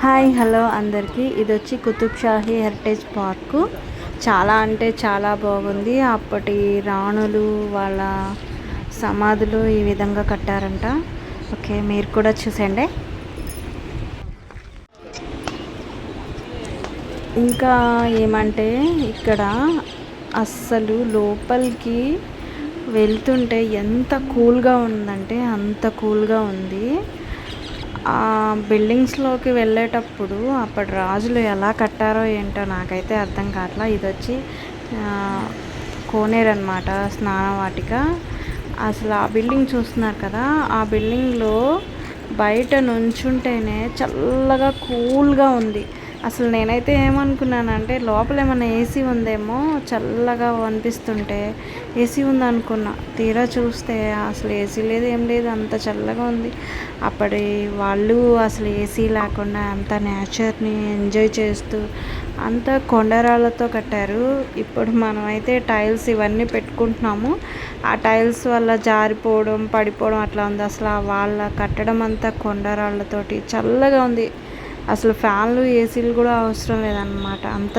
Hi hello అందరికీ. ఇది వచ్చి కుతుబ్ షాహీ హెరిటేజ్ పార్కు. చాలా అంటే చాలా బాగుంది. అప్పటి రాణులు వాళ్ళ సమాధులు ఈ విధంగా కట్టారంట. ఓకే, మీరు కూడా చూసండి. ఇంకా ఏమంటే ఇక్కడ అస్సలు లోపలికి వెళ్తుంటే ఎంత కూల్గా ఉందంటే అంత కూల్గా ఉంది. ఆ బిల్డింగ్స్లోకి వెళ్ళేటప్పుడు అప్పటి రాజులు ఎలా కట్టారో ఏంటో నాకైతే అర్థం కావట్లా. ఇది వచ్చి కోనేరు అనమాట, స్నానవాటిక. అసలు ఆ బిల్డింగ్ చూస్తున్నారు కదా, ఆ బిల్డింగ్లో బయట నుంచుంటేనే చల్లగా కూల్గా ఉంది. అసలు నేనైతే ఏమనుకున్నానంటే లోపల ఏమైనా ఏసీ ఉందేమో, చల్లగా అనిపిస్తుంటే ఏసీ ఉందనుకున్నా. తీరా చూస్తే అసలు ఏసీ లేదు, ఏం లేదు, అంత చల్లగా ఉంది. అప్పటి వాళ్ళు అసలు ఏసీ లేకుండా అంత నేచర్ని ఎంజాయ్ చేస్తూ అంత కొండరాళ్ళతో కట్టారు. ఇప్పుడు మనమైతే టైల్స్ ఇవన్నీ పెట్టుకుంటున్నాము. ఆ టైల్స్ వల్ల జారిపోవడం, పడిపోవడం అట్లా ఉంది. అసలు వాళ్ళ కట్టడం అంతా కొండరాళ్ళతోటి చల్లగా ఉంది. అసలు ఫ్యాన్లు ఏసీలు కూడా అవసరం లేదన్నమాట. అంత